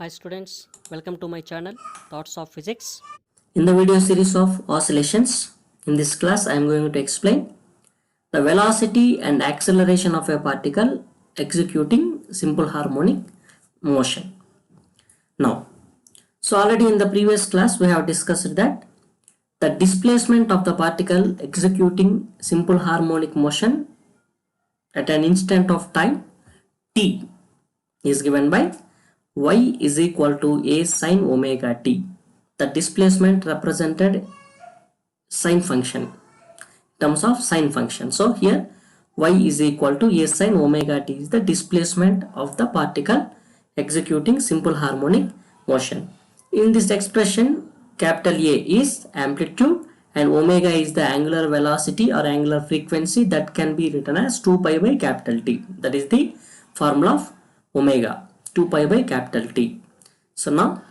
Hi students, welcome to my channel Thoughts of Physics. In the video series of oscillations, in this class I am going to explain the velocity and acceleration of a particle executing simple harmonic motion. Now, so already in the previous class we have discussed that the displacement of the particle executing simple harmonic motion at an instant of time t is given by y is equal to a sine omega t. The displacement represented sine function in terms of sine function. So here y is equal to a sine omega t is the displacement of the particle executing simple harmonic motion. In this expression, capital A is amplitude and omega is the angular velocity or angular frequency that can be written as 2 pi by capital T. That is the formula of omega, 2 pi by capital T. So now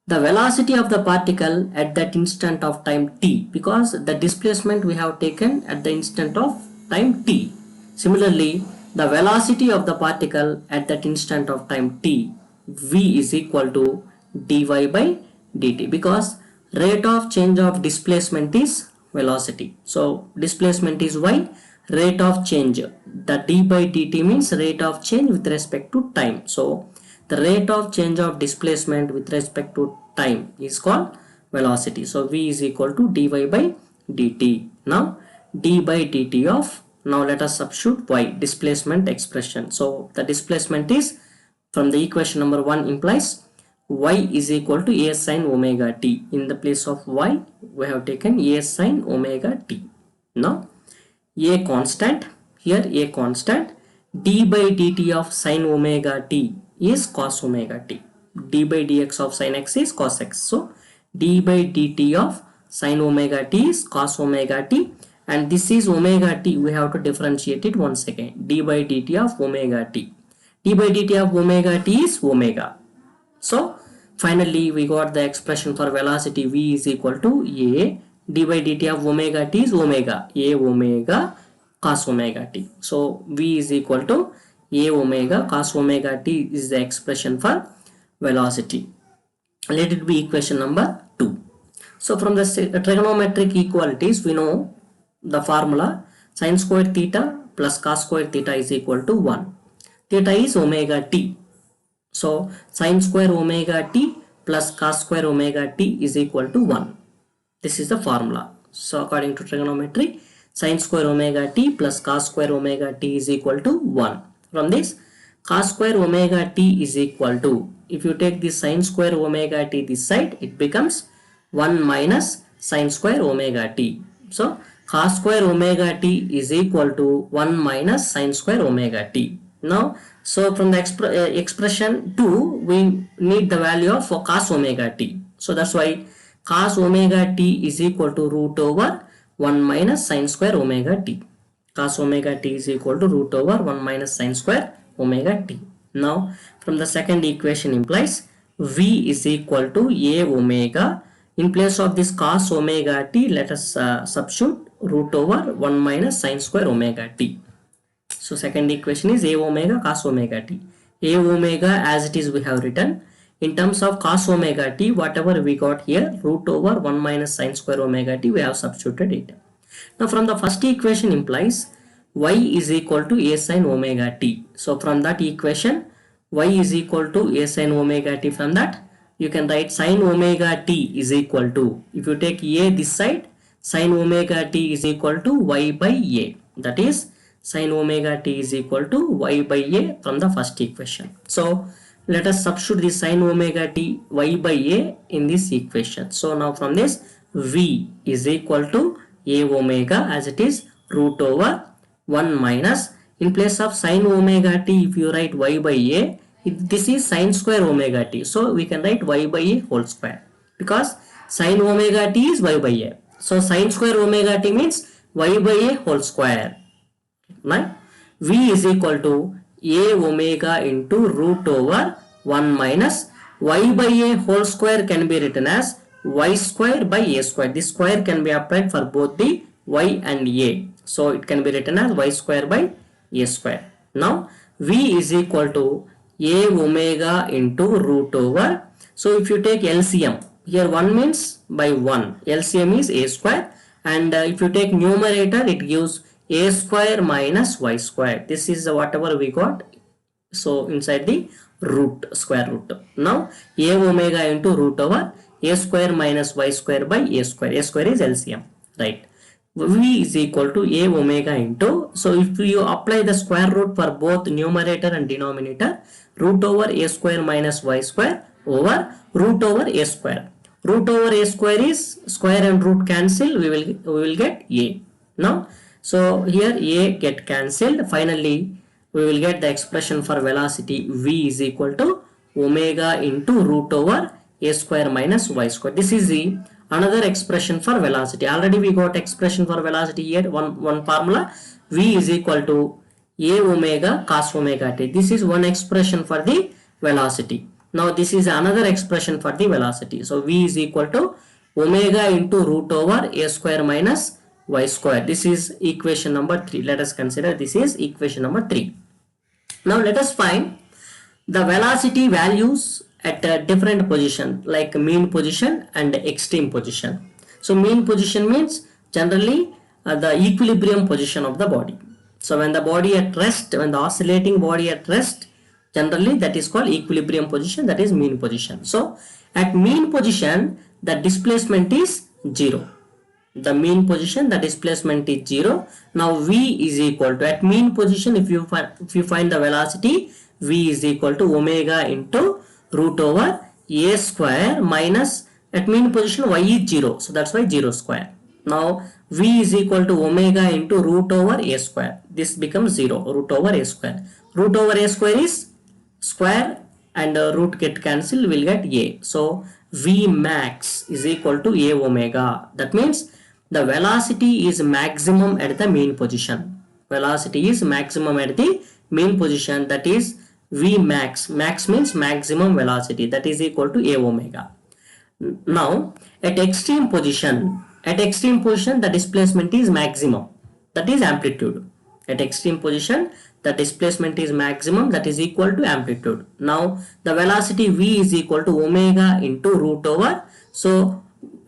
the velocity of the particle at that instant of time t, because the displacement we have taken at the instant of time t. Similarly, the velocity of the particle at that instant of time t, v is equal to dy by dt, because rate of change of displacement is velocity. So displacement is y, rate of change, the d by dt means rate of change with respect to time. So the rate of change of displacement with respect to time is called velocity. So v is equal to dy by dt. Now d by dt of, now let us substitute y, displacement expression. So the displacement is, from the equation number 1 implies y is equal to a sine omega t. In the place of y we have taken a sine omega t. Now a constant, here a constant, d by dt of sine omega t is cos omega t. D by dx of sin x is cos x. So d by dt of sin omega t is cos omega t, and this is omega t. We have to differentiate it once again. D by dt of omega t. D by dt of omega t is omega. So finally we got the expression for velocity v is equal to a d by dt of omega t is omega, a omega cos omega t. So v is equal to a omega cos omega t is the expression for velocity. Let it be equation number 2. So from the trigonometric equalities we know the formula sin squared theta plus cos squared theta is equal to 1. Theta is omega t. So sin square omega t plus cos square omega t is equal to 1. This is the formula. So according to trigonometry, sin square omega t plus cos square omega t is equal to 1. From this, cos square omega t is equal to, if you take the sin square omega t this side, it becomes 1 minus sin square omega t. So cos square omega t is equal to 1 minus sin square omega t. Now, so from the expression 2, we need the value of cos omega t. So that's why cos omega t is equal to root over 1 minus sin square omega t. Cos omega t is equal to root over 1 minus sin square omega t. Now from the second equation implies v is equal to a omega. In place of this cos omega t, let us substitute root over 1 minus sin square omega t. So second equation is a omega cos omega t. A omega as it is we have written. In terms of cos omega t, whatever we got here, root over 1 minus sin square omega t, we have substituted it. Now from the first equation implies y is equal to a sin omega t. So from that equation, y is equal to a sin omega t. From that you can write sin omega t is equal to, if you take a this side, sin omega t is equal to y by a. That is sin omega t is equal to y by a from the first equation. So let us substitute the sin omega t y by a in this equation. So now from this, v is equal to a omega as it is root over 1 minus, in place of sin omega t if you write y by a, this is sin square omega t. So we can write y by a whole square, because sin omega t is y by a. So sin square omega t means y by a whole square. Now v is equal to a omega into root over 1 minus y by a whole square can be written as y square by a square. This square can be applied for both the y and a. So it can be written as y square by a square. Now v is equal to a omega into root over. So if you take LCM, here 1 means by 1, LCM is a square, and if you take numerator, it gives a square minus y square. This is whatever we got. So inside the root, square root. Now a omega into root over a square minus y square by a square. A square is LCM, right? V is equal to a omega into, so if you apply the square root for both numerator and denominator, root over a square minus y square over root over a square. Root over a square is square and root cancel, we will get a. Now so here a get cancelled. Finally we will get the expression for velocity v is equal to omega into root over a square minus y square. This is the another expression for velocity. Already we got expression for velocity here, one formula. V is equal to a omega cos omega t. This is one expression for the velocity. Now this is another expression for the velocity. So V is equal to omega into root over a square minus y square. This is equation number 3. Let us consider this is equation number 3. Now let us find the velocity values at a different position, like mean position and extreme position. So mean position means generally the equilibrium position of the body. So when the body at rest, when the oscillating body at rest, generally that is called equilibrium position, that is mean position. So at mean position the displacement is 0. The mean position, the displacement is 0. Now V is equal to, at mean position, if you find the velocity, V is equal to omega into root over a square minus, at mean position y is 0, so that's why 0 square. Now V is equal to omega into root over a square. This becomes 0, root over a square. Root over a square is square and root get cancelled, will get a. So V max is equal to a omega. That means the velocity is maximum at the mean position. Velocity is maximum at the mean position, that is V max. Max means maximum velocity, that is equal to a omega. Now at extreme position, the displacement is maximum, that is amplitude. At extreme position the displacement is maximum, that is equal to amplitude. Now the velocity V is equal to omega into root over, so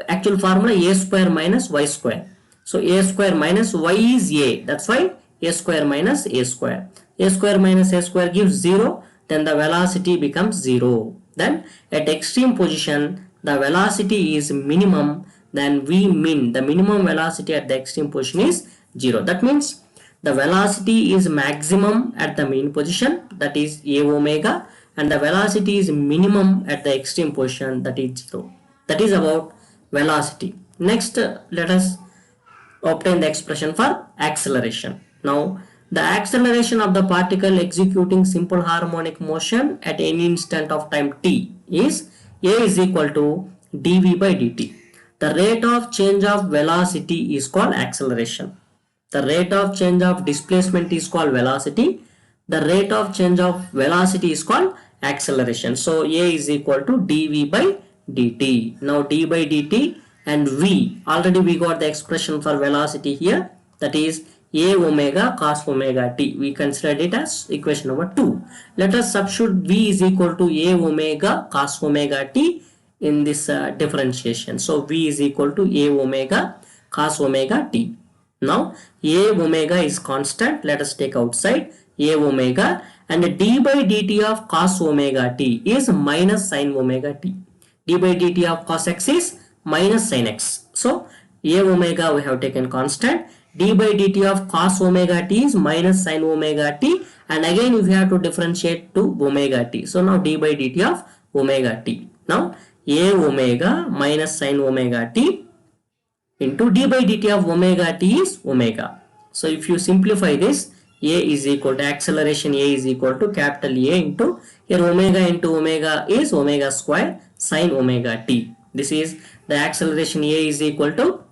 actual formula a square minus y square. So a square minus y is a, that's why a square minus a square. A square minus a square gives 0, then the velocity becomes 0. Then at extreme position the velocity is minimum, then V min, the minimum velocity at the extreme position is 0. That means the velocity is maximum at the mean position, that is a omega, and the velocity is minimum at the extreme position, that is 0. That is about velocity. Next let us obtain the expression for acceleration. Now the acceleration of the particle executing simple harmonic motion at any instant of time t is a is equal to dv by dt. The rate of change of velocity is called acceleration. The rate of change of displacement is called velocity. The rate of change of velocity is called acceleration. So a is equal to dv by dt. Now d by dt and v, already we got the expression for velocity here, that is a omega cos omega t. We considered it as equation number 2. Let us substitute v is equal to a omega cos omega t in this differentiation. So v is equal to a omega cos omega t. Now a omega is constant, let us take outside a omega, and d by dt of cos omega t is minus sin omega t. D by dt of cos x is minus sin x. So a omega we have taken constant, d by dt of cos omega t is minus sin omega t, and again we have to differentiate to omega t. So now d by dt of omega t. Now a omega minus sin omega t into d by dt of omega t is omega. So if you simplify this, a is equal to acceleration, a is equal to capital A into, here omega into omega is omega square sin omega t. This is the acceleration, a is equal to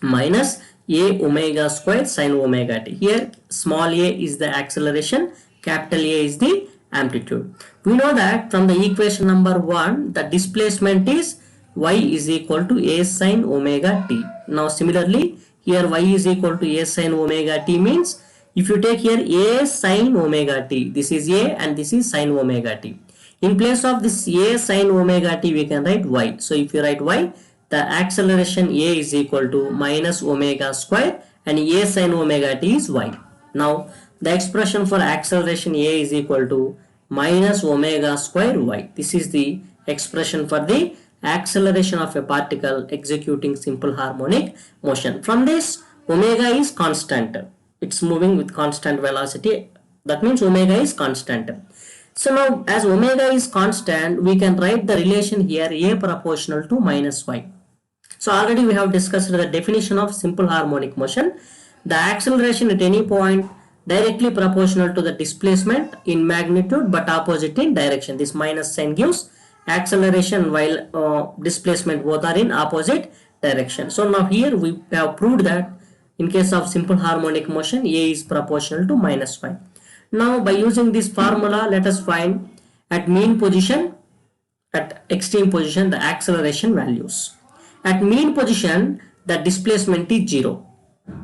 minus a omega square sin omega t. Here small a is the acceleration, capital A is the amplitude. We know that from the equation number 1, the displacement is y is equal to a sin omega t. Now similarly here y is equal to a sin omega t means If you take here a sine omega t, this is a and this is sine omega t. In place of this a sine omega t, we can write y. So if you write y, the acceleration a is equal to minus omega square and a sine omega t is y. Now the expression for acceleration a is equal to minus omega square y. This is the expression for the acceleration of a particle executing simple harmonic motion. From this, omega is constant. It's moving with constant velocity. That means omega is constant. So now as omega is constant, we can write the relation here a proportional to minus y. So already we have discussed the definition of simple harmonic motion. The acceleration at any point directly proportional to the displacement in magnitude but opposite in direction. This minus sign gives acceleration while displacement both are in opposite direction. So now here we have proved that in case of simple harmonic motion a is proportional to minus y. Now by using this formula, let us find at mean position, at extreme position, the acceleration values. At mean position, the displacement is 0.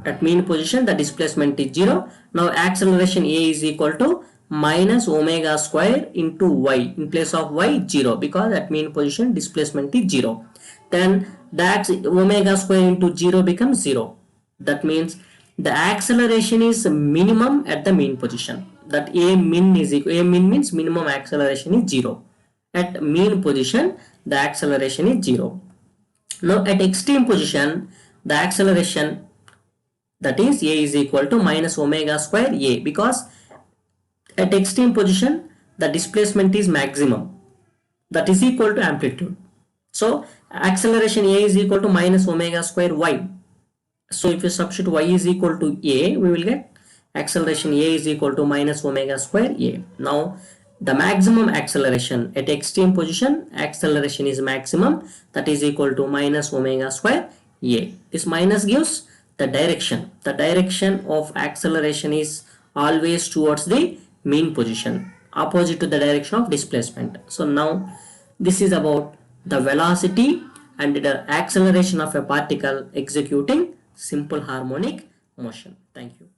At mean position, the displacement is 0. Now acceleration a is equal to minus omega square into y. In place of y, 0, because at mean position displacement is 0. Then that omega square into 0 becomes 0. That means the acceleration is minimum at the mean position. That a min is equal, a min means minimum acceleration is 0. At mean position, the acceleration is 0. Now at extreme position, the acceleration, that is a is equal to minus omega square a, because at extreme position the displacement is maximum, that is equal to amplitude. So acceleration a is equal to minus omega square y. So if you substitute y is equal to a, we will get acceleration a is equal to minus omega square a. Now the maximum acceleration at extreme position, acceleration is maximum, that is equal to minus omega square a. This minus gives the direction. The direction of acceleration is always towards the mean position, opposite to the direction of displacement. So now this is about the velocity and the acceleration of a particle executing simple harmonic motion. Thank you.